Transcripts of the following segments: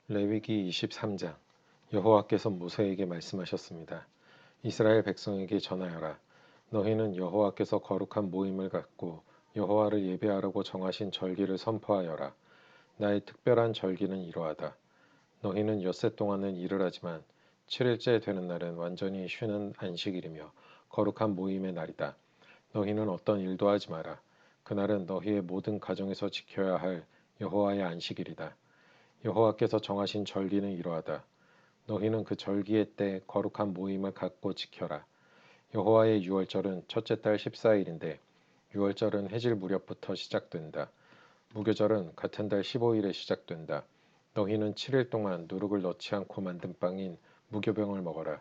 레위기 23장. 여호와께서 모세에게 말씀하셨습니다. 이스라엘 백성에게 전하여라. 너희는 여호와께서 거룩한 모임을 갖고 여호와를 예배하라고 정하신 절기를 선포하여라. 나의 특별한 절기는 이러하다. 너희는 엿새 동안은 일을 하지만 7일째 되는 날은 완전히 쉬는 안식일이며 거룩한 모임의 날이다. 너희는 어떤 일도 하지 마라. 그날은 너희의 모든 가정에서 지켜야 할 여호와의 안식일이다. 여호와께서 정하신 절기는 이러하다. 너희는 그 절기의 때 거룩한 모임을 갖고 지켜라. 여호와의 유월절은 첫째 달 14일인데 유월절은 해질 무렵부터 시작된다. 무교절은 같은 달 15일에 시작된다. 너희는 7일 동안 누룩을 넣지 않고 만든 빵인 무교병을 먹어라.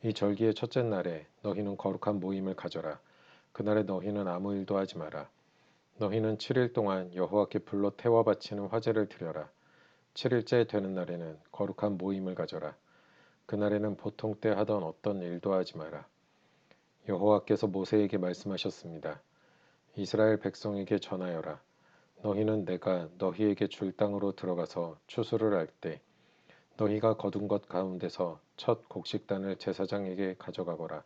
이 절기의 첫째 날에 너희는 거룩한 모임을 가져라. 그날에 너희는 아무 일도 하지 마라. 너희는 7일 동안 여호와께 불로 태워 바치는 화제를 드려라. 7일째 되는 날에는 거룩한 모임을 가져라. 그날에는 보통 때 하던 어떤 일도 하지 마라. 여호와께서 모세에게 말씀하셨습니다. 이스라엘 백성에게 전하여라. 너희는 내가 너희에게 줄 땅으로 들어가서 추수를 할 때 너희가 거둔 것 가운데서 첫 곡식단을 제사장에게 가져가거라.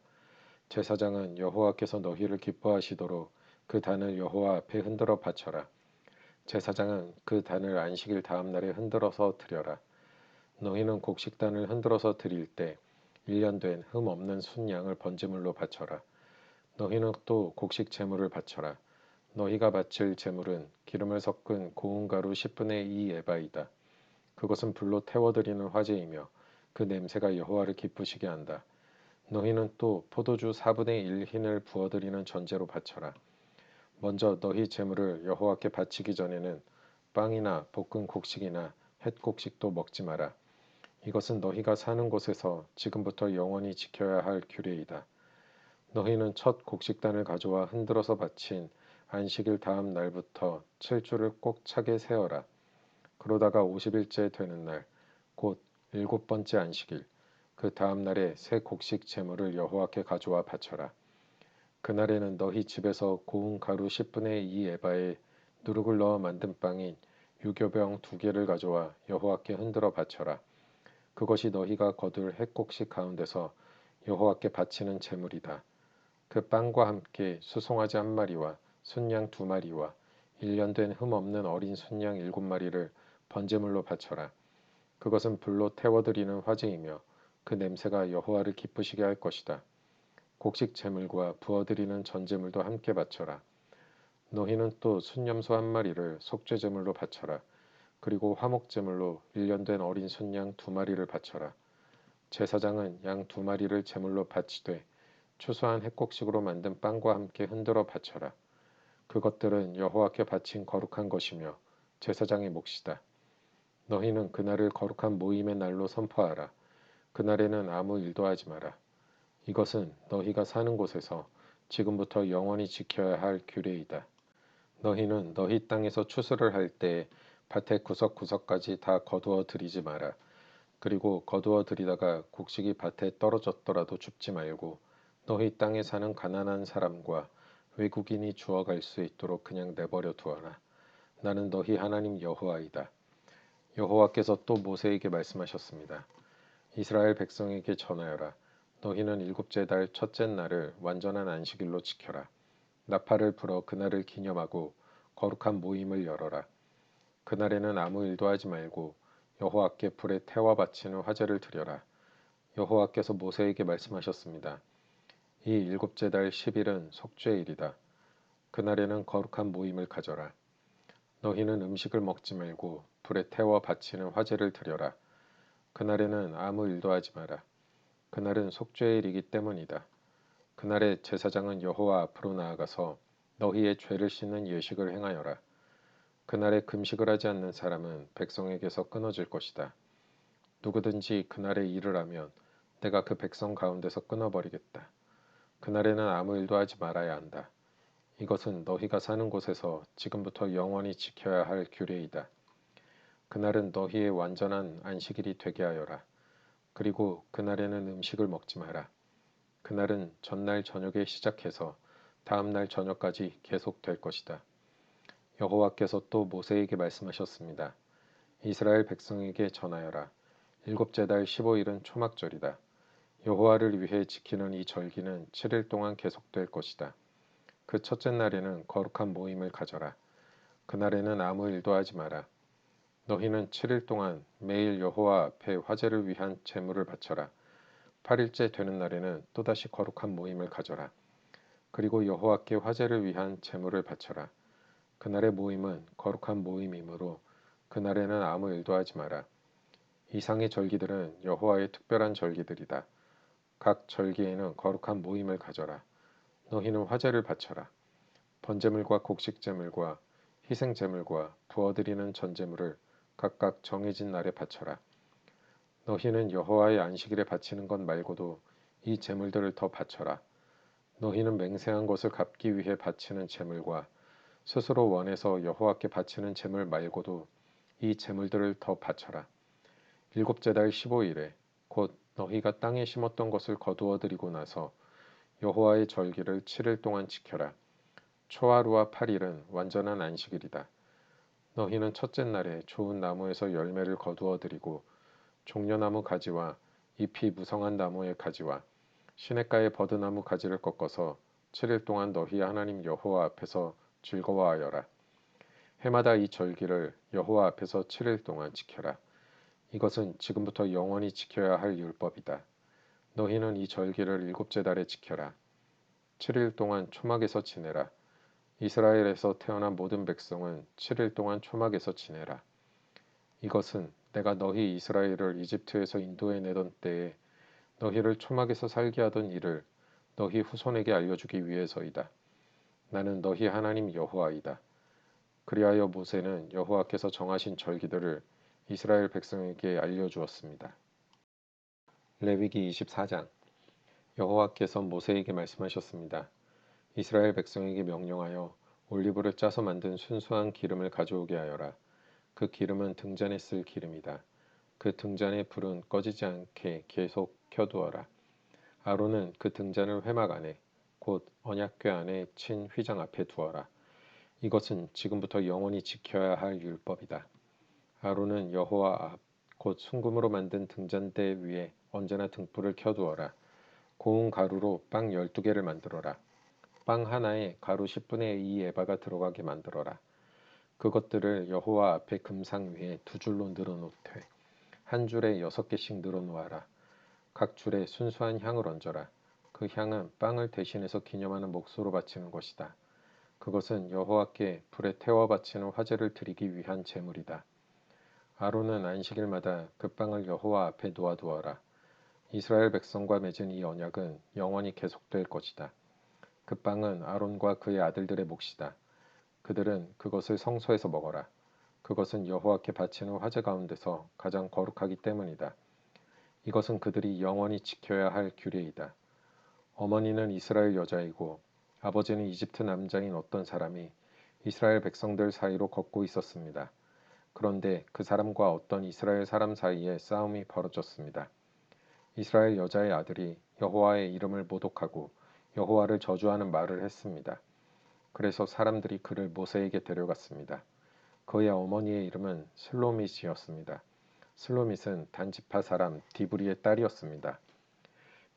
제사장은 여호와께서 너희를 기뻐하시도록 그 단을 여호와 앞에 흔들어 바쳐라. 제사장은 그 단을 안식일 다음 날에 흔들어서 드려라. 너희는 곡식단을 흔들어서 드릴 때 1년 된 흠 없는 순양을 번제물로 바쳐라. 너희는 또 곡식 제물을 바쳐라. 너희가 바칠 제물은 기름을 섞은 고운 가루 10분의 2 에바이다. 그것은 불로 태워드리는 화제이며 그 냄새가 여호와를 기쁘시게 한다. 너희는 또 포도주 4분의 1 흰을 부어드리는 전제로 바쳐라. 먼저 너희 제물을 여호와께 바치기 전에는 빵이나 볶은 곡식이나 햇 곡식도 먹지 마라. 이것은 너희가 사는 곳에서 지금부터 영원히 지켜야 할 규례이다. 너희는 첫 곡식단을 가져와 흔들어서 바친 안식일 다음 날부터 7주를 꼭 차게 세어라. 그러다가 50일째 되는 날, 곧 일곱 번째 안식일, 그 다음 날에 새 곡식 제물을 여호와께 가져와 바쳐라. 그날에는 너희 집에서 고운 가루 10분의 2 에바에 누룩을 넣어 만든 빵인 유교병 2개를 가져와 여호와께 흔들어 바쳐라. 그것이 너희가 거둘 햇곡식 가운데서 여호와께 바치는 제물이다. 그 빵과 함께 수송아지 1마리와 순양 2마리와 1년 된 흠 없는 어린 순양 7마리를 번제물로 바쳐라. 그것은 불로 태워드리는 화제이며 그 냄새가 여호와를 기쁘시게 할 것이다. 곡식 제물과 부어드리는 전제물도 함께 바쳐라. 너희는 또 순염소 1마리를 속죄 제물로 바쳐라. 그리고 화목 제물로 1년 된 어린 순양 2마리를 바쳐라. 제사장은 양 2마리를 제물로 바치되 추수한 햇곡식으로 만든 빵과 함께 흔들어 바쳐라. 그것들은 여호와께 바친 거룩한 것이며 제사장의 몫이다. 너희는 그날을 거룩한 모임의 날로 선포하라. 그날에는 아무 일도 하지 마라. 이것은 너희가 사는 곳에서 지금부터 영원히 지켜야 할 규례이다. 너희는 너희 땅에서 추수를 할 때 밭의 구석구석까지 다 거두어 들이지 마라. 그리고 거두어 들이다가 곡식이 밭에 떨어졌더라도 줍지 말고 너희 땅에 사는 가난한 사람과 외국인이 주워갈 수 있도록 그냥 내버려 두어라. 나는 너희 하나님 여호와이다. 여호와께서 또 모세에게 말씀하셨습니다. 이스라엘 백성에게 전하여라. 너희는 일곱째 달 첫째 날을 완전한 안식일로 지켜라. 나팔을 불어 그날을 기념하고 거룩한 모임을 열어라. 그날에는 아무 일도 하지 말고 여호와께 불에 태워 바치는 화제를 드려라. 여호와께서 모세에게 말씀하셨습니다. 이 일곱째 달 10일은 속죄일이다. 그날에는 거룩한 모임을 가져라. 너희는 음식을 먹지 말고 불에 태워 바치는 화제를 드려라. 그날에는 아무 일도 하지 마라. 그날은 속죄일이기 때문이다. 그날에 제사장은 여호와 앞으로 나아가서 너희의 죄를 씻는 예식을 행하여라. 그날에 금식을 하지 않는 사람은 백성에게서 끊어질 것이다. 누구든지 그날에 일을 하면 내가 그 백성 가운데서 끊어버리겠다. 그날에는 아무 일도 하지 말아야 한다. 이것은 너희가 사는 곳에서 지금부터 영원히 지켜야 할 규례이다. 그날은 너희의 완전한 안식일이 되게 하여라. 그리고 그날에는 음식을 먹지 마라. 그날은 전날 저녁에 시작해서 다음 날 저녁까지 계속될 것이다. 여호와께서 또 모세에게 말씀하셨습니다. 이스라엘 백성에게 전하여라. 일곱째 달 15일은 초막절이다. 여호와를 위해 지키는 이 절기는 7일 동안 계속될 것이다. 그 첫째 날에는 거룩한 모임을 가져라. 그날에는 아무 일도 하지 마라. 너희는 7일 동안 매일 여호와 앞에 화제를 위한 제물을 바쳐라. 8일째 되는 날에는 또다시 거룩한 모임을 가져라. 그리고 여호와께 화제를 위한 제물을 바쳐라. 그날의 모임은 거룩한 모임이므로 그날에는 아무 일도 하지 마라. 이상의 절기들은 여호와의 특별한 절기들이다. 각 절기에는 거룩한 모임을 가져라. 너희는 화제를 바쳐라. 번제물과 곡식제물과 희생제물과 부어드리는 전제물을 각각 정해진 날에 바쳐라. 너희는 여호와의 안식일에 바치는 것 말고도 이 제물들을 더 바쳐라. 너희는 맹세한 것을 갚기 위해 바치는 제물과 스스로 원해서 여호와께 바치는 제물 말고도 이 제물들을 더 바쳐라. 일곱째 달 15일에 곧 너희가 땅에 심었던 것을 거두어 드리고 나서 여호와의 절기를 7일 동안 지켜라. 초하루와 8일은 완전한 안식일이다. 너희는 첫째 날에 좋은 나무에서 열매를 거두어 드리고 종려나무 가지와 잎이 무성한 나무의 가지와 시냇가의 버드나무 가지를 꺾어서 7일 동안 너희 하나님 여호와 앞에서 즐거워하여라. 해마다 이 절기를 여호와 앞에서 7일 동안 지켜라. 이것은 지금부터 영원히 지켜야 할 율법이다. 너희는 이 절기를 일곱째 달에 지켜라. 7일 동안 초막에서 지내라. 이스라엘에서 태어난 모든 백성은 7일 동안 초막에서 지내라. 이것은 내가 너희 이스라엘을 이집트에서 인도해 내던 때에 너희를 초막에서 살게 하던 일을 너희 후손에게 알려주기 위해서이다. 나는 너희 하나님 여호와이다. 그리하여 모세는 여호와께서 정하신 절기들을 이스라엘 백성에게 알려주었습니다. 레위기 24장. 여호와께서 모세에게 말씀하셨습니다. 이스라엘 백성에게 명령하여 올리브를 짜서 만든 순수한 기름을 가져오게 하여라. 그 기름은 등잔에 쓸 기름이다. 그 등잔의 불은 꺼지지 않게 계속 켜두어라. 아론은 그 등잔을 회막 안에 곧 언약궤 안에 친 휘장 앞에 두어라. 이것은 지금부터 영원히 지켜야 할 율법이다. 아론은 여호와 앞 곧 순금으로 만든 등잔대 위에 언제나 등불을 켜두어라. 고운 가루로 빵 12개를 만들어라. 빵 하나에 가루 10분의 2 에바가 들어가게 만들어라. 그것들을 여호와 앞에 금상 위에 두 줄로 늘어놓되 한 줄에 6개씩 늘어놓아라. 각 줄에 순수한 향을 얹어라. 그 향은 빵을 대신해서 기념하는 몫으로 바치는 것이다. 그것은 여호와께 불에 태워 바치는 화제를 드리기 위한 제물이다. 아론은 안식일마다 그 빵을 여호와 앞에 놓아두어라. 이스라엘 백성과 맺은 이 언약은 영원히 계속될 것이다. 그 빵은 아론과 그의 아들들의 몫이다. 그들은 그것을 성소에서 먹어라. 그것은 여호와께 바치는 화제 가운데서 가장 거룩하기 때문이다. 이것은 그들이 영원히 지켜야 할 규례이다. 어머니는 이스라엘 여자이고 아버지는 이집트 남자인 어떤 사람이 이스라엘 백성들 사이로 걷고 있었습니다. 그런데 그 사람과 어떤 이스라엘 사람 사이에 싸움이 벌어졌습니다. 이스라엘 여자의 아들이 여호와의 이름을 모독하고 여호와를 저주하는 말을 했습니다. 그래서 사람들이 그를 모세에게 데려갔습니다. 그의 어머니의 이름은 슬로밋이었습니다. 슬로밋은 단지파 사람 디브리의 딸이었습니다.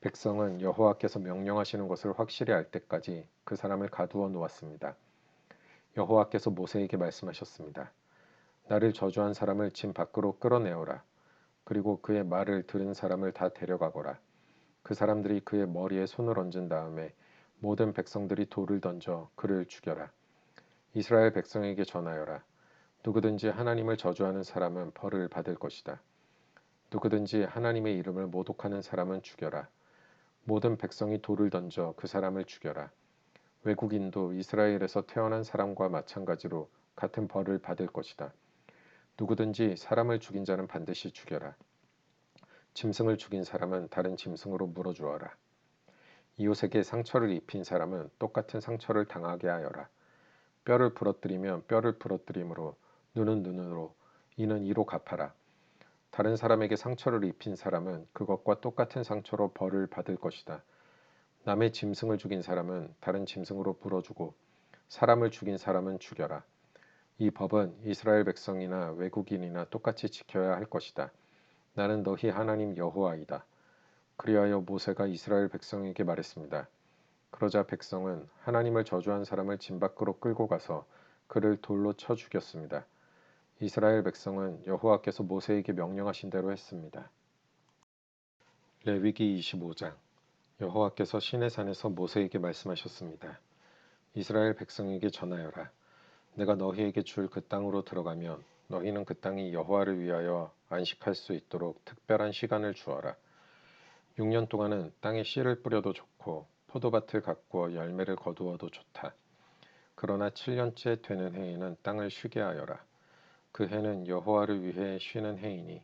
백성은 여호와께서 명령하시는 것을 확실히 알 때까지 그 사람을 가두어 놓았습니다. 여호와께서 모세에게 말씀하셨습니다. 나를 저주한 사람을 진 밖으로 끌어내어라. 그리고 그의 말을 들은 사람을 다 데려가거라. 그 사람들이 그의 머리에 손을 얹은 다음에 모든 백성들이 돌을 던져 그를 죽여라. 이스라엘 백성에게 전하여라. 누구든지 하나님을 저주하는 사람은 벌을 받을 것이다. 누구든지 하나님의 이름을 모독하는 사람은 죽여라. 모든 백성이 돌을 던져 그 사람을 죽여라. 외국인도 이스라엘에서 태어난 사람과 마찬가지로 같은 벌을 받을 것이다. 누구든지 사람을 죽인 자는 반드시 죽여라. 짐승을 죽인 사람은 다른 짐승으로 물어주어라. 이웃에게 상처를 입힌 사람은 똑같은 상처를 당하게 하여라. 뼈를 부러뜨리면 뼈를 부러뜨림으로 눈은 눈으로 이는 이로 갚아라. 다른 사람에게 상처를 입힌 사람은 그것과 똑같은 상처로 벌을 받을 것이다. 남의 짐승을 죽인 사람은 다른 짐승으로 물어주고 사람을 죽인 사람은 죽여라. 이 법은 이스라엘 백성이나 외국인이나 똑같이 지켜야 할 것이다. 나는 너희 하나님 여호와이다. 그리하여 모세가 이스라엘 백성에게 말했습니다. 그러자 백성은 하나님을 저주한 사람을 진 밖으로 끌고 가서 그를 돌로 쳐 죽였습니다. 이스라엘 백성은 여호와께서 모세에게 명령하신 대로 했습니다. 레위기 25장. 여호와께서 시내산에서 모세에게 말씀하셨습니다. 이스라엘 백성에게 전하여라. 내가 너희에게 줄 그 땅으로 들어가면 너희는 그 땅이 여호와를 위하여 안식할 수 있도록 특별한 시간을 주어라. 6년 동안은 땅에 씨를 뿌려도 좋고 포도밭을 가꾸어 열매를 거두어도 좋다. 그러나 7년째 되는 해에는 땅을 쉬게 하여라. 그 해는 여호와를 위해 쉬는 해이니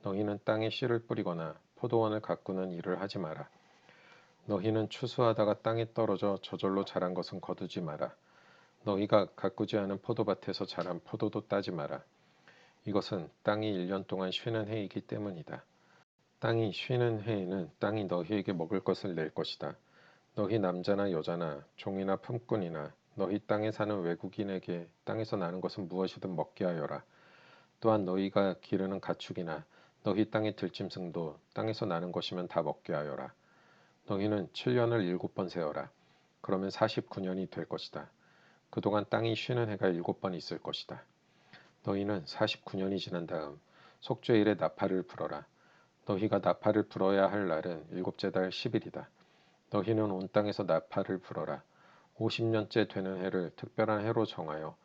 너희는 땅에 씨를 뿌리거나 포도원을 가꾸는 일을 하지 마라. 너희는 추수하다가 땅에 떨어져 저절로 자란 것은 거두지 마라. 너희가 가꾸지 않은 포도밭에서 자란 포도도 따지 마라. 이것은 땅이 1년 동안 쉬는 해이기 때문이다. 땅이 쉬는 해에는 땅이 너희에게 먹을 것을 낼 것이다. 너희 남자나 여자나 종이나 품꾼이나 너희 땅에 사는 외국인에게 땅에서 나는 것은 무엇이든 먹게 하여라. 또한 너희가 기르는 가축이나 너희 땅의 들짐승도 땅에서 나는 것이면 다 먹게 하여라. 너희는 7년을 7번 세어라. 그러면 49년이 될 것이다. 그동안 땅이 쉬는 해가 7번 있을 것이다. 너희는 49년이 지난 다음 속죄일에 나팔을 불어라. 너희가 나팔을 불어야 할 날은 일곱째 달 10일이다. 너희는 온 땅에서 나팔을 불어라. 50년째 되는 해를 특별한 해로 정하여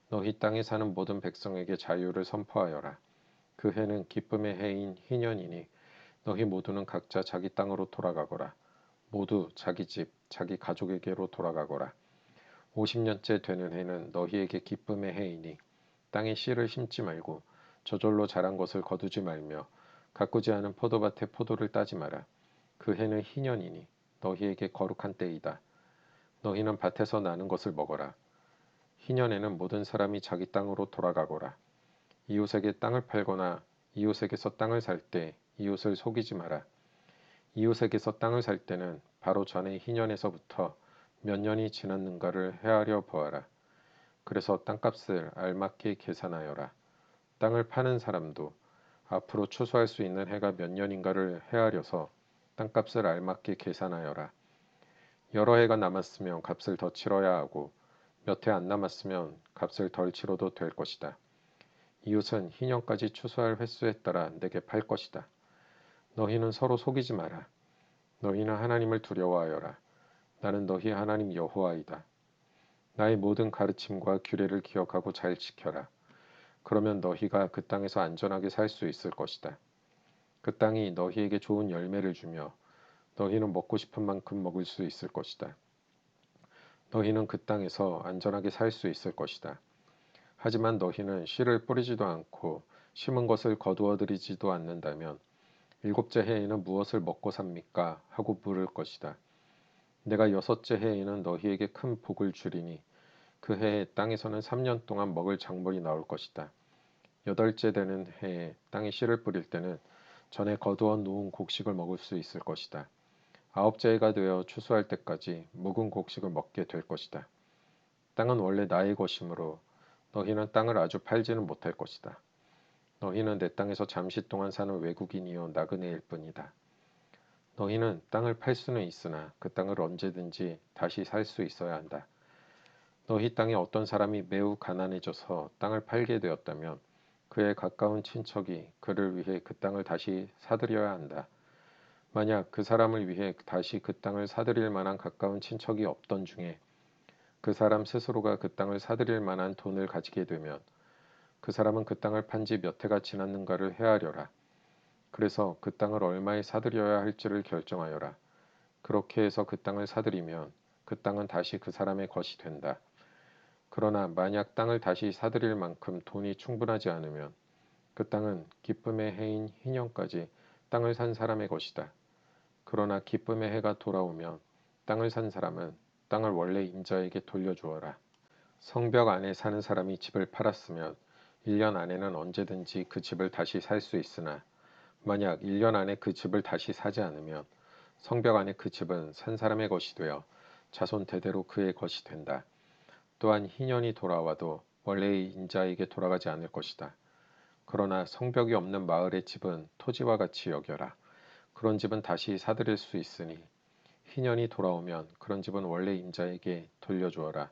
너희 땅에 사는 모든 백성에게 자유를 선포하여라. 그 해는 기쁨의 해인 희년이니 너희 모두는 각자 자기 땅으로 돌아가거라. 모두 자기 집, 자기 가족에게로 돌아가거라. 50년째 되는 해는 너희에게 기쁨의 해이니 땅에 씨를 심지 말고 저절로 자란 것을 거두지 말며 가꾸지 않은 포도밭에 포도를 따지 마라. 그 해는 희년이니 너희에게 거룩한 때이다. 너희는 밭에서 나는 것을 먹어라. 희년에는 모든 사람이 자기 땅으로 돌아가거라. 이웃에게 땅을 팔거나 이웃에게서 땅을 살 때 이웃을 속이지 마라. 이웃에게서 땅을 살 때는 바로 전에 희년에서부터 몇 년이 지났는가를 헤아려 보아라. 그래서 땅값을 알맞게 계산하여라. 땅을 파는 사람도 앞으로 추수할 수 있는 해가 몇 년인가를 헤아려서 땅값을 알맞게 계산하여라. 여러 해가 남았으면 값을 더 치러야 하고 몇 해 안 남았으면 값을 덜 치러도 될 것이다. 이웃은 희년까지 추수할 횟수에 따라 내게 팔 것이다. 너희는 서로 속이지 마라. 너희는 하나님을 두려워하여라. 나는 너희 하나님 여호와이다. 나의 모든 가르침과 규례를 기억하고 잘 지켜라. 그러면 너희가 그 땅에서 안전하게 살 수 있을 것이다. 그 땅이 너희에게 좋은 열매를 주며 너희는 먹고 싶은 만큼 먹을 수 있을 것이다. 너희는 그 땅에서 안전하게 살 수 있을 것이다. 하지만 너희는 씨를 뿌리지도 않고 심은 것을 거두어들이지도 않는다면 일곱째 해에는 무엇을 먹고 삽니까? 하고 물을 것이다. 내가 여섯째 해에는 너희에게 큰 복을 주리니 그 해에 땅에서는 3년 동안 먹을 작물이 나올 것이다. 여덟째 되는 해에 땅에 씨를 뿌릴 때는 전에 거두어 놓은 곡식을 먹을 수 있을 것이다. 아홉째 해가 되어 추수할 때까지 묵은 곡식을 먹게 될 것이다. 땅은 원래 나의 것이므로 너희는 땅을 아주 팔지는 못할 것이다. 너희는 내 땅에서 잠시 동안 사는 외국인이요 나그네일 뿐이다. 너희는 땅을 팔 수는 있으나 그 땅을 언제든지 다시 살 수 있어야 한다. 너희 땅에 어떤 사람이 매우 가난해져서 땅을 팔게 되었다면 그의 가까운 친척이 그를 위해 그 땅을 다시 사들여야 한다. 만약 그 사람을 위해 다시 그 땅을 사들일 만한 가까운 친척이 없던 중에 그 사람 스스로가 그 땅을 사들일 만한 돈을 가지게 되면 그 사람은 그 땅을 판지 몇 해가 지났는가를 헤아려라. 그래서 그 땅을 얼마에 사들여야 할지를 결정하여라. 그렇게 해서 그 땅을 사들이면 그 땅은 다시 그 사람의 것이 된다. 그러나 만약 땅을 다시 사들일 만큼 돈이 충분하지 않으면 그 땅은 기쁨의 해인 희년까지 땅을 산 사람의 것이다. 그러나 기쁨의 해가 돌아오면 땅을 산 사람은 땅을 원래 임자에게 돌려주어라. 성벽 안에 사는 사람이 집을 팔았으면 1년 안에는 언제든지 그 집을 다시 살 수 있으나 만약 1년 안에 그 집을 다시 사지 않으면 성벽 안에 그 집은 산 사람의 것이 되어 자손 대대로 그의 것이 된다. 또한 희년이 돌아와도 원래의 인자에게 돌아가지 않을 것이다. 그러나 성벽이 없는 마을의 집은 토지와 같이 여겨라. 그런 집은 다시 사들일 수 있으니 희년이 돌아오면 그런 집은 원래 임자에게 돌려주어라.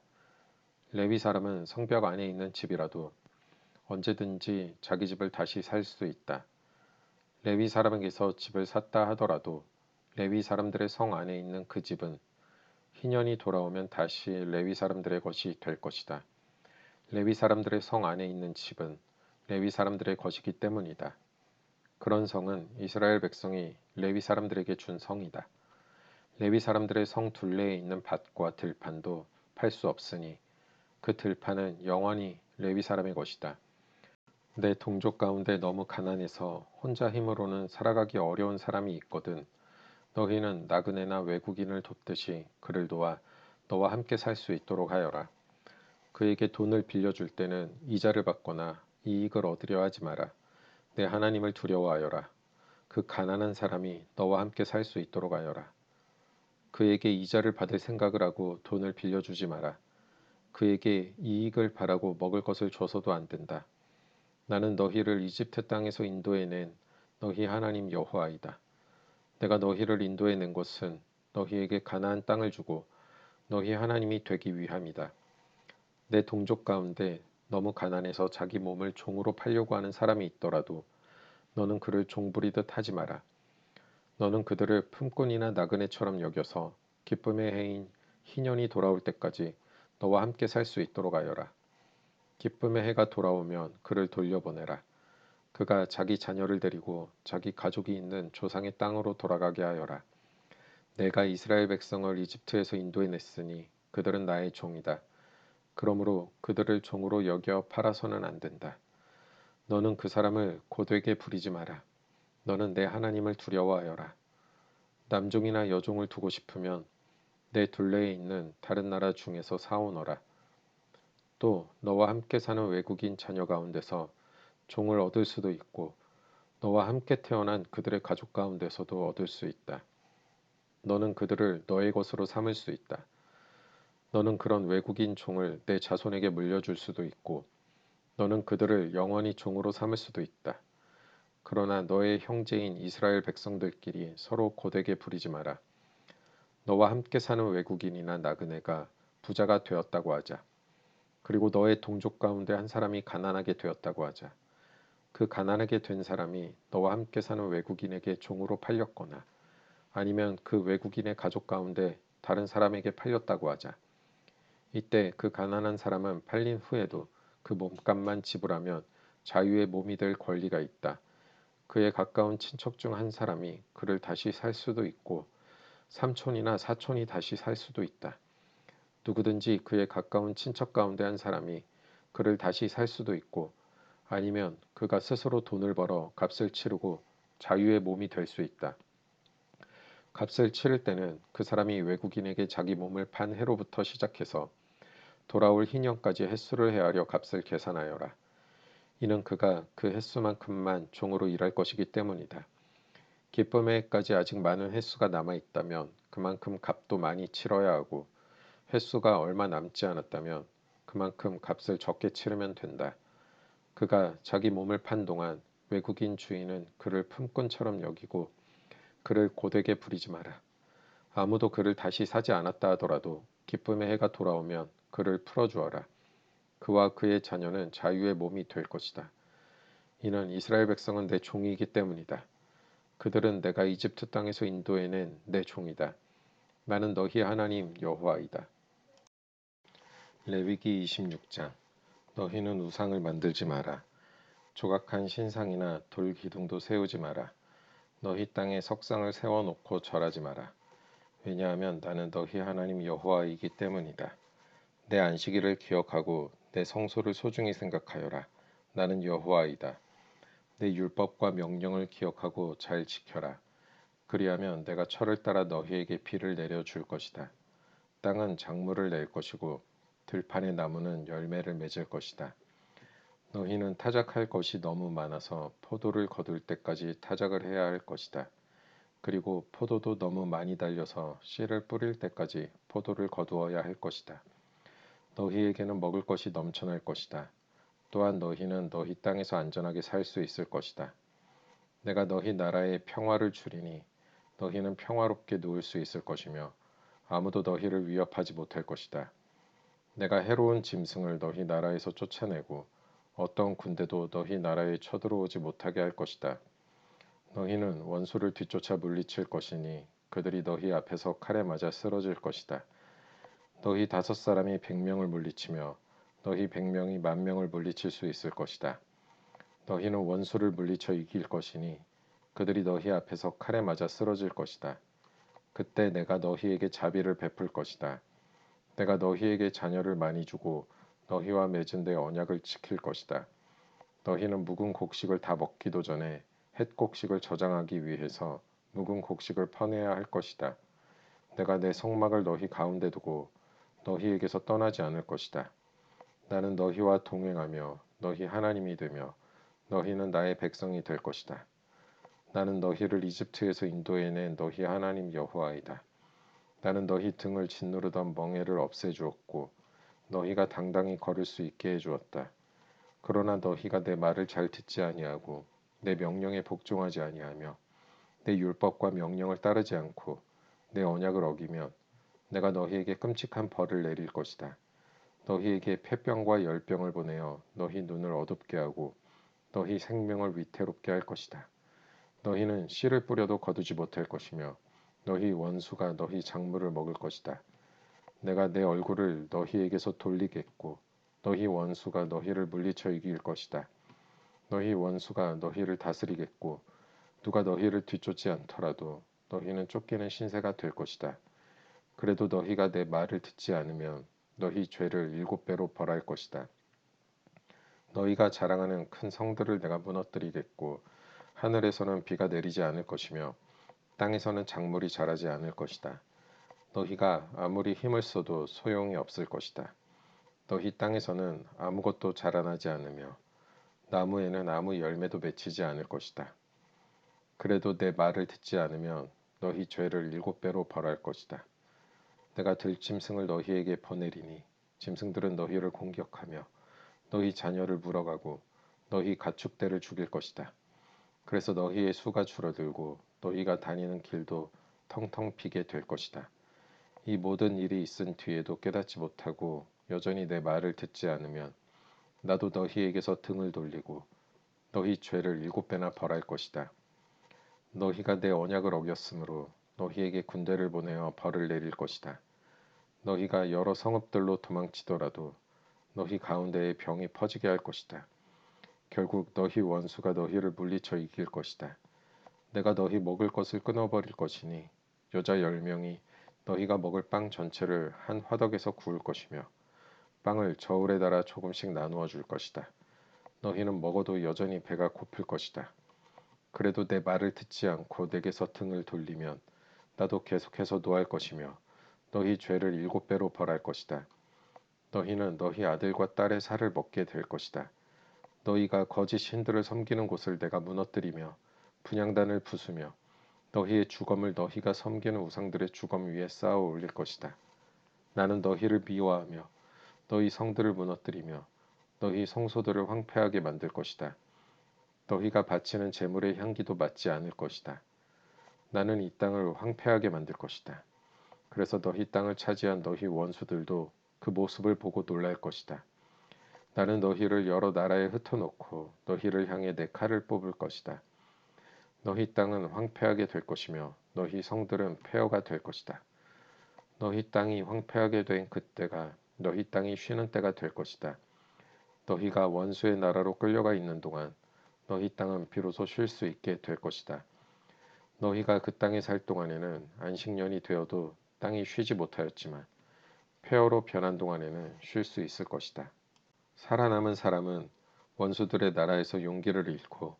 레위 사람은 성벽 안에 있는 집이라도 언제든지 자기 집을 다시 살 수 있다. 레위 사람에게서 집을 샀다 하더라도 레위 사람들의 성 안에 있는 그 집은 희년이 돌아오면 다시 레위 사람들의 것이 될 것이다. 레위 사람들의 성 안에 있는 집은 레위 사람들의 것이기 때문이다. 그런 성은 이스라엘 백성이 레위 사람들에게 준 성이다. 레위 사람들의 성 둘레에 있는 밭과 들판도 팔 수 없으니 그 들판은 영원히 레위 사람의 것이다. 내 동족 가운데 너무 가난해서 혼자 힘으로는 살아가기 어려운 사람이 있거든. 너희는 나그네나 외국인을 돕듯이 그를 도와 너와 함께 살 수 있도록 하여라. 그에게 돈을 빌려줄 때는 이자를 받거나 이익을 얻으려 하지 마라. 내 하나님을 두려워하여라. 그 가난한 사람이 너와 함께 살 수 있도록 하여라. 그에게 이자를 받을 생각을 하고 돈을 빌려주지 마라. 그에게 이익을 바라고 먹을 것을 줘서도 안 된다. 나는 너희를 이집트 땅에서 인도해낸 너희 하나님 여호와이다. 내가 너희를 인도해낸 것은 너희에게 가나안 땅을 주고 너희 하나님이 되기 위함이다. 내 동족 가운데 너무 가난해서 자기 몸을 종으로 팔려고 하는 사람이 있더라도 너는 그를 종부리듯 하지 마라. 너는 그들을 품꾼이나 나그네처럼 여겨서 기쁨의 해인 희년이 돌아올 때까지 너와 함께 살 수 있도록 하여라. 기쁨의 해가 돌아오면 그를 돌려보내라. 그가 자기 자녀를 데리고 자기 가족이 있는 조상의 땅으로 돌아가게 하여라. 내가 이스라엘 백성을 이집트에서 인도해냈으니 그들은 나의 종이다. 그러므로 그들을 종으로 여겨 팔아서는 안 된다. 너는 그 사람을 고되게 부리지 마라. 너는 내 하나님을 두려워하여라. 남종이나 여종을 두고 싶으면 내 둘레에 있는 다른 나라 중에서 사오너라. 또 너와 함께 사는 외국인 자녀 가운데서 종을 얻을 수도 있고 너와 함께 태어난 그들의 가족 가운데서도 얻을 수 있다. 너는 그들을 너의 것으로 삼을 수 있다. 너는 그런 외국인 종을 내 자손에게 물려줄 수도 있고 너는 그들을 영원히 종으로 삼을 수도 있다. 그러나 너의 형제인 이스라엘 백성들끼리 서로 고되게 부리지 마라. 너와 함께 사는 외국인이나 나그네가 부자가 되었다고 하자. 그리고 너의 동족 가운데 한 사람이 가난하게 되었다고 하자. 그 가난하게 된 사람이 너와 함께 사는 외국인에게 종으로 팔렸거나 아니면 그 외국인의 가족 가운데 다른 사람에게 팔렸다고 하자. 이때 그 가난한 사람은 팔린 후에도 그 몸값만 지불하면 자유의 몸이 될 권리가 있다. 그의 가까운 친척 중 한 사람이 그를 다시 살 수도 있고 삼촌이나 사촌이 다시 살 수도 있다. 누구든지 그의 가까운 친척 가운데 한 사람이 그를 다시 살 수도 있고 아니면 그가 스스로 돈을 벌어 값을 치르고 자유의 몸이 될 수 있다. 값을 치를 때는 그 사람이 외국인에게 자기 몸을 판 해로부터 시작해서 돌아올 희년까지 횟수를 헤아려 값을 계산하여라. 이는 그가 그 횟수만큼만 종으로 일할 것이기 때문이다. 기쁨의 해까지 아직 많은 횟수가 남아 있다면 그만큼 값도 많이 치러야 하고 횟수가 얼마 남지 않았다면 그만큼 값을 적게 치르면 된다. 그가 자기 몸을 판 동안 외국인 주인은 그를 품꾼처럼 여기고 그를 고되게 부리지 마라. 아무도 그를 다시 사지 않았다 하더라도 기쁨의 해가 돌아오면 그를 풀어주어라. 그와 그의 자녀는 자유의 몸이 될 것이다. 이는 이스라엘 백성은 내 종이기 때문이다. 그들은 내가 이집트 땅에서 인도해낸 내 종이다. 나는 너희 하나님 여호와이다. 레위기 26장. 너희는 우상을 만들지 마라. 조각한 신상이나 돌 기둥도 세우지 마라. 너희 땅에 석상을 세워놓고 절하지 마라. 왜냐하면 나는 너희 하나님 여호와이기 때문이다. 내 안식일을 기억하고 내 성소를 소중히 생각하여라. 나는 여호와이다. 내 율법과 명령을 기억하고 잘 지켜라. 그리하면 내가 철을 따라 너희에게 비를 내려줄 것이다. 땅은 작물을 낼 것이고 들판의 나무는 열매를 맺을 것이다. 너희는 타작할 것이 너무 많아서 포도를 거둘 때까지 타작을 해야 할 것이다. 그리고 포도도 너무 많이 달려서 씨를 뿌릴 때까지 포도를 거두어야 할 것이다. 너희에게는 먹을 것이 넘쳐날 것이다. 또한 너희는 너희 땅에서 안전하게 살 수 있을 것이다. 내가 너희 나라에 평화를 주리니 너희는 평화롭게 누울 수 있을 것이며 아무도 너희를 위협하지 못할 것이다. 내가 해로운 짐승을 너희 나라에서 쫓아내고 어떤 군대도 너희 나라에 쳐들어오지 못하게 할 것이다. 너희는 원수를 뒤쫓아 물리칠 것이니 그들이 너희 앞에서 칼에 맞아 쓰러질 것이다. 너희 5사람이 100명을 물리치며 너희 100명이 10,000명을 물리칠 수 있을 것이다. 너희는 원수를 물리쳐 이길 것이니 그들이 너희 앞에서 칼에 맞아 쓰러질 것이다. 그때 내가 너희에게 자비를 베풀 것이다. 내가 너희에게 자녀를 많이 주고 너희와 맺은 내 언약을 지킬 것이다. 너희는 묵은 곡식을 다 먹기도 전에 햇 곡식을 저장하기 위해서 묵은 곡식을 퍼내야 할 것이다. 내가 내 성막을 너희 가운데 두고 너희에게서 떠나지 않을 것이다. 나는 너희와 동행하며 너희 하나님이 되며 너희는 나의 백성이 될 것이다. 나는 너희를 이집트에서 인도해낸 너희 하나님 여호와이다. 나는 너희 등을 짓누르던 멍에를 없애주었고 너희가 당당히 걸을 수 있게 해주었다. 그러나 너희가 내 말을 잘 듣지 아니하고 내 명령에 복종하지 아니하며 내 율법과 명령을 따르지 않고 내 언약을 어기면 내가 너희에게 끔찍한 벌을 내릴 것이다. 너희에게 폐병과 열병을 보내어 너희 눈을 어둡게 하고 너희 생명을 위태롭게 할 것이다. 너희는 씨를 뿌려도 거두지 못할 것이며 너희 원수가 너희 작물을 먹을 것이다. 내가 내 얼굴을 너희에게서 돌리겠고 너희 원수가 너희를 물리쳐 이길 것이다. 너희 원수가 너희를 다스리겠고 누가 너희를 뒤쫓지 않더라도 너희는 쫓기는 신세가 될 것이다. 그래도 너희가 내 말을 듣지 않으면 너희 죄를 7배로 벌할 것이다. 너희가 자랑하는 큰 성들을 내가 무너뜨리겠고 하늘에서는 비가 내리지 않을 것이며 땅에서는 작물이 자라지 않을 것이다. 너희가 아무리 힘을 써도 소용이 없을 것이다. 너희 땅에서는 아무것도 자라나지 않으며 나무에는 아무 열매도 맺히지 않을 것이다. 그래도 내 말을 듣지 않으면 너희 죄를 7배로 벌할 것이다. 내가 들짐승을 너희에게 보내리니 짐승들은 너희를 공격하며 너희 자녀를 물어가고 너희 가축대를 죽일 것이다. 그래서 너희의 수가 줄어들고 너희가 다니는 길도 텅텅 비게 될 것이다. 이 모든 일이 있은 뒤에도 깨닫지 못하고 여전히 내 말을 듣지 않으면 나도 너희에게서 등을 돌리고 너희 죄를 7배나 벌할 것이다. 너희가 내 언약을 어겼으므로 너희에게 군대를 보내어 벌을 내릴 것이다. 너희가 여러 성읍들로 도망치더라도 너희 가운데에 병이 퍼지게 할 것이다. 결국 너희 원수가 너희를 물리쳐 이길 것이다. 내가 너희 먹을 것을 끊어버릴 것이니 여자 10명이 너희가 먹을 빵 전체를 한 화덕에서 구울 것이며 빵을 저울에 달아 조금씩 나누어 줄 것이다. 너희는 먹어도 여전히 배가 고플 것이다. 그래도 내 말을 듣지 않고 내게서 등을 돌리면 나도 계속해서 노할 것이며 너희 죄를 7배로 벌할 것이다. 너희는 너희 아들과 딸의 살을 먹게 될 것이다. 너희가 거짓 신들을 섬기는 곳을 내가 무너뜨리며 분향단을 부수며 너희의 주검을 너희가 섬기는 우상들의 주검 위에 쌓아 올릴 것이다. 나는 너희를 미워하며 너희 성들을 무너뜨리며 너희 성소들을 황폐하게 만들 것이다. 너희가 바치는 제물의 향기도 맞지 않을 것이다. 나는 이 땅을 황폐하게 만들 것이다. 그래서 너희 땅을 차지한 너희 원수들도 그 모습을 보고 놀랄 것이다. 나는 너희를 여러 나라에 흩어놓고 너희를 향해 내 칼을 뽑을 것이다. 너희 땅은 황폐하게 될 것이며 너희 성들은 폐허가 될 것이다. 너희 땅이 황폐하게 된 그때가 너희 땅이 쉬는 때가 될 것이다. 너희가 원수의 나라로 끌려가 있는 동안 너희 땅은 비로소 쉴 수 있게 될 것이다. 너희가 그 땅에 살 동안에는 안식년이 되어도 땅이 쉬지 못하였지만 폐허로 변한 동안에는 쉴 수 있을 것이다. 살아남은 사람은 원수들의 나라에서 용기를 잃고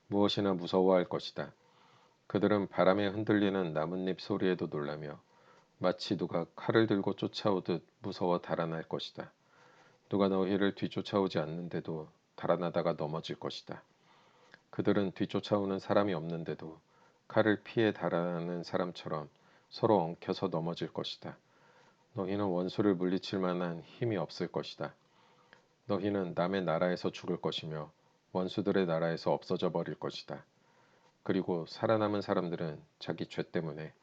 무엇이나 무서워할 것이다. 그들은 바람에 흔들리는 나뭇잎 소리에도 놀라며 마치 누가 칼을 들고 쫓아오듯 무서워 달아날 것이다. 누가 너희를 뒤쫓아오지 않는데도 달아나다가 넘어질 것이다. 그들은 뒤쫓아오는 사람이 없는데도 칼을 피해 달아나는 사람처럼 서로 엉켜서 넘어질 것이다. 너희는 원수를 물리칠 만한 힘이 없을 것이다. 너희는 남의 나라에서 죽을 것이며 원수들의 나라에서 없어져 버릴 것이다. 그리고 살아남은 사람들은 자기 죄 때문에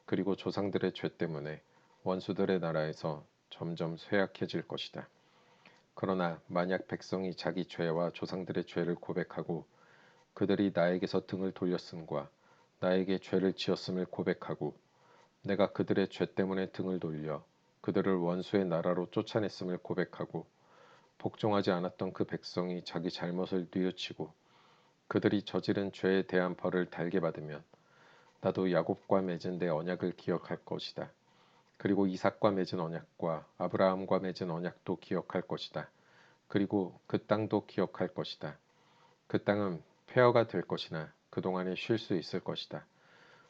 그리고 조상들의 죄 때문에 원수들의 나라에서 점점 쇠약해질 것이다. 그러나 만약 백성이 자기 죄와 조상들의 죄를 고백하고 그들이 나에게서 등을 돌렸음과 나에게 죄를 지었음을 고백하고 내가 그들의 죄 때문에 등을 돌려 그들을 원수의 나라로 쫓아냈음을 고백하고 복종하지 않았던 그 백성이 자기 잘못을 뉘우치고 그들이 저지른 죄에 대한 벌을 달게 받으면 나도 야곱과 맺은 내 언약을 기억할 것이다. 그리고 이삭과 맺은 언약과 아브라함과 맺은 언약도 기억할 것이다. 그리고 그 땅도 기억할 것이다. 그 땅은 폐허가 될 것이나 그동안에 쉴 수 있을 것이다.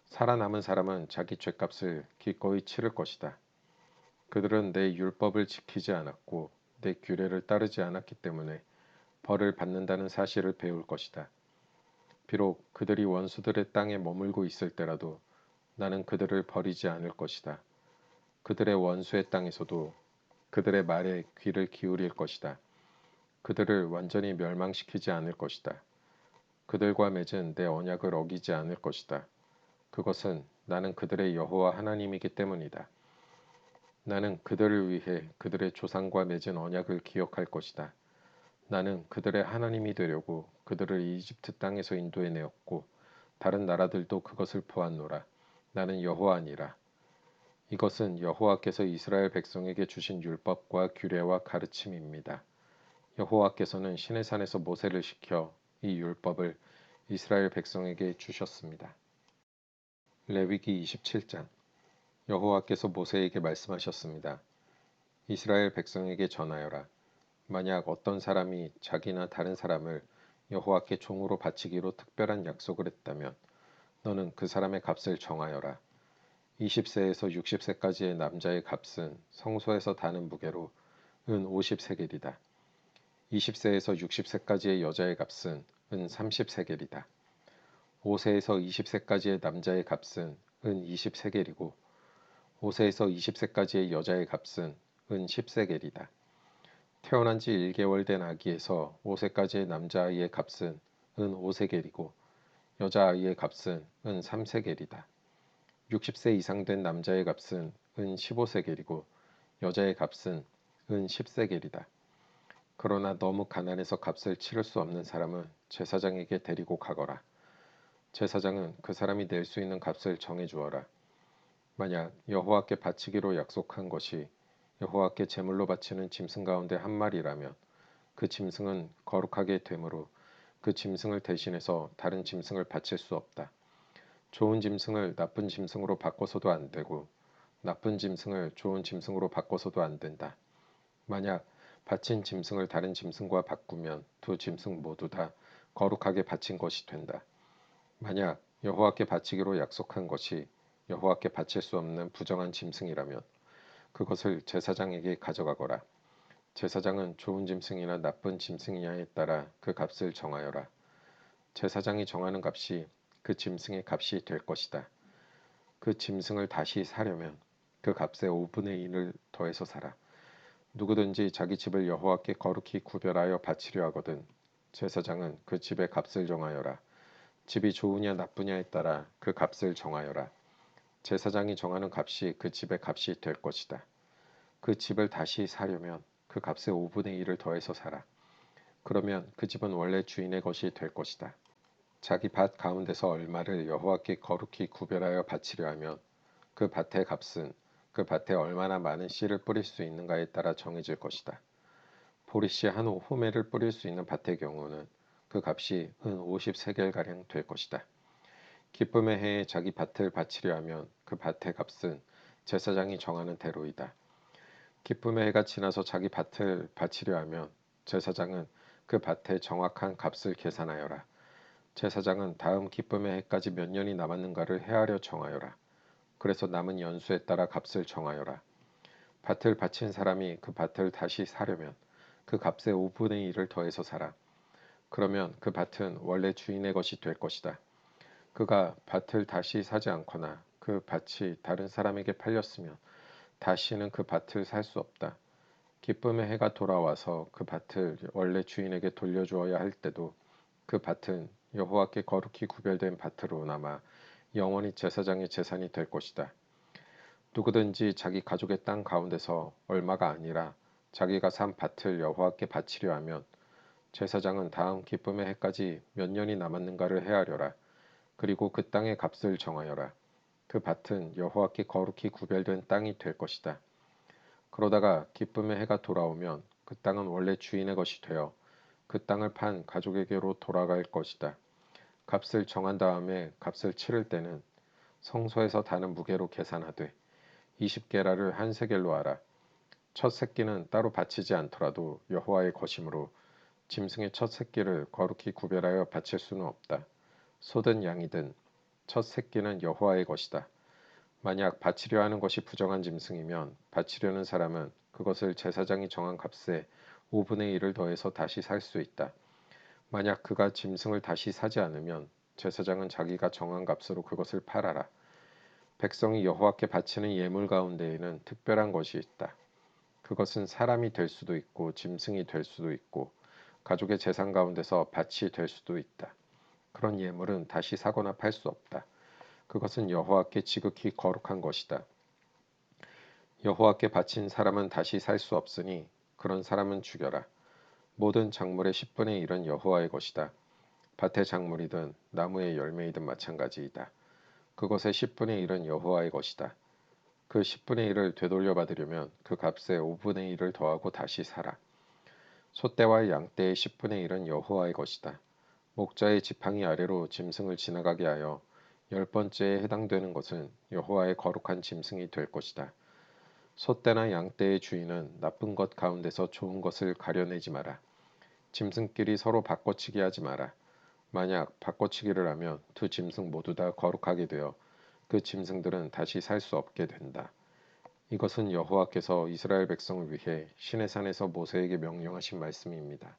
살아남은 사람은 자기 죄값을 기꺼이 치를 것이다. 그들은 내 율법을 지키지 않았고 내 규례를 따르지 않았기 때문에 벌을 받는다는 사실을 배울 것이다. 비록 그들이 원수들의 땅에 머물고 있을 때라도 나는 그들을 버리지 않을 것이다. 그들의 원수의 땅에서도 그들의 말에 귀를 기울일 것이다. 그들을 완전히 멸망시키지 않을 것이다. 그들과 맺은 내 언약을 어기지 않을 것이다. 그것은 나는 그들의 여호와 하나님이기 때문이다. 나는 그들을 위해 그들의 조상과 맺은 언약을 기억할 것이다. 나는 그들의 하나님이 되려고 그들을 이집트 땅에서 인도해 내었고 다른 나라들도 그것을 보았노라. 나는 여호와니라. 이것은 여호와께서 이스라엘 백성에게 주신 율법과 규례와 가르침입니다. 여호와께서는 시내산에서 모세를 시켜 이 율법을 이스라엘 백성에게 주셨습니다. 레위기 27장. 여호와께서 모세에게 말씀하셨습니다. 이스라엘 백성에게 전하여라. 만약 어떤 사람이 자기나 다른 사람을 여호와께 종으로 바치기로 특별한 약속을 했다면 너는 그 사람의 값을 정하여라. 20세에서 60세까지의 남자의 값은 성소에서 다는 무게로 은 50세겔이다. 20세에서 60세까지의 여자의 값은 은 30세겔이다. 5세에서 20세까지의 남자의 값은 은 20세겔이고 5세에서 20세까지의 여자의 값은 은 10세겔이다. 태어난 지 1개월 된 아기에서 5세까지의 남자아이의 값은 은 5세겔이고 여자아이의 값은 은 3세겔이다. 60세 이상 된 남자의 값은 은 15세겔이고 여자의 값은 은 10세겔이다. 그러나 너무 가난해서 값을 치를 수 없는 사람은 제사장에게 데리고 가거라. 제사장은 그 사람이 낼 수 있는 값을 정해 주어라. 만약 여호와께 바치기로 약속한 것이 여호와께 제물로 바치는 짐승 가운데 한 마리라면 그 짐승은 거룩하게 되므로 그 짐승을 대신해서 다른 짐승을 바칠 수 없다. 좋은 짐승을 나쁜 짐승으로 바꿔서도 안 되고 나쁜 짐승을 좋은 짐승으로 바꿔서도 안 된다. 만약 바친 짐승을 다른 짐승과 바꾸면 두 짐승 모두 다 거룩하게 바친 것이 된다. 만약 여호와께 바치기로 약속한 것이 여호와께 바칠 수 없는 부정한 짐승이라면 그것을 제사장에게 가져가거라. 제사장은 좋은 짐승이나 나쁜 짐승이냐에 따라 그 값을 정하여라. 제사장이 정하는 값이 그 짐승의 값이 될 것이다. 그 짐승을 다시 사려면 그 값의 5분의 1을 더해서 사라. 누구든지 자기 집을 여호와께 거룩히 구별하여 바치려 하거든 제사장은 그 집의 값을 정하여라. 집이 좋으냐 나쁘냐에 따라 그 값을 정하여라. 제사장이 정하는 값이 그 집의 값이 될 것이다. 그 집을 다시 사려면 그 값의 5분의 1을 더해서 사라. 그러면 그 집은 원래 주인의 것이 될 것이다. 자기 밭 가운데서 얼마를 여호와께 거룩히 구별하여 바치려 하면 그 밭의 값은 그 밭에 얼마나 많은 씨를 뿌릴 수 있는가에 따라 정해질 것이다. 보리씨 한 호멜을 뿌릴 수 있는 밭의 경우는 그 값이 은 50세겔가량 될 것이다. 기쁨의 해에 자기 밭을 바치려 하면 그 밭의 값은 제사장이 정하는 대로이다. 기쁨의 해가 지나서 자기 밭을 바치려 하면 제사장은 그 밭의 정확한 값을 계산하여라. 제사장은 다음 기쁨의 해까지 몇 년이 남았는가를 헤아려 정하여라. 그래서 남은 연수에 따라 값을 정하여라. 밭을 바친 사람이 그 밭을 다시 사려면 그 값의 5분의 1을 더해서 사라. 그러면 그 밭은 원래 주인의 것이 될 것이다. 그가 밭을 다시 사지 않거나 그 밭이 다른 사람에게 팔렸으면 다시는 그 밭을 살 수 없다. 기쁨의 해가 돌아와서 그 밭을 원래 주인에게 돌려주어야 할 때도 그 밭은 여호와께 거룩히 구별된 밭으로 남아 영원히 제사장의 재산이 될 것이다. 누구든지 자기 가족의 땅 가운데서 얼마가 아니라 자기가 산 밭을 여호와께 바치려 하면 제사장은 다음 기쁨의 해까지 몇 년이 남았는가를 헤아려라. 그리고 그 땅의 값을 정하여라. 그 밭은 여호와께 거룩히 구별된 땅이 될 것이다. 그러다가 기쁨의 해가 돌아오면 그 땅은 원래 주인의 것이 되어 그 땅을 판 가족에게로 돌아갈 것이다. 값을 정한 다음에 값을 치를 때는 성소에서 다는 무게로 계산하되 20게라를 한 세겔로 하라. 첫 새끼는 따로 바치지 않더라도 여호와의 것이므로 짐승의 첫 새끼를 거룩히 구별하여 바칠 수는 없다. 소든 양이든 첫 새끼는 여호와의 것이다. 만약 바치려 하는 것이 부정한 짐승이면 바치려는 사람은 그것을 제사장이 정한 값에 5분의 1을 더해서 다시 살 수 있다. 만약 그가 짐승을 다시 사지 않으면 제사장은 자기가 정한 값으로 그것을 팔아라. 백성이 여호와께 바치는 예물 가운데에는 특별한 것이 있다. 그것은 사람이 될 수도 있고 짐승이 될 수도 있고 가족의 재산 가운데서 밭이 될 수도 있다. 그런 예물은 다시 사거나 팔 수 없다. 그것은 여호와께 지극히 거룩한 것이다. 여호와께 바친 사람은 다시 살 수 없으니 그런 사람은 죽여라. 모든 작물의 10분의 1은 여호와의 것이다. 밭의 작물이든 나무의 열매이든 마찬가지이다. 그것의 10분의 1은 여호와의 것이다. 그 10분의 1을 되돌려 받으려면 그 값에 5분의 1을 더하고 다시 사라. 소떼와 양떼의 10분의 1은 여호와의 것이다. 목자의 지팡이 아래로 짐승을 지나가게 하여 10번째에 해당되는 것은 여호와의 거룩한 짐승이 될 것이다. 소떼나 양떼의 주인은 나쁜 것 가운데서 좋은 것을 가려내지 마라. 짐승끼리 서로 바꿔치기 하지 마라. 만약 바꿔치기를 하면 두 짐승 모두 다 거룩하게 되어 그 짐승들은 다시 살 수 없게 된다. 이것은 여호와께서 이스라엘 백성을 위해 시내산에서 모세에게 명령하신 말씀입니다.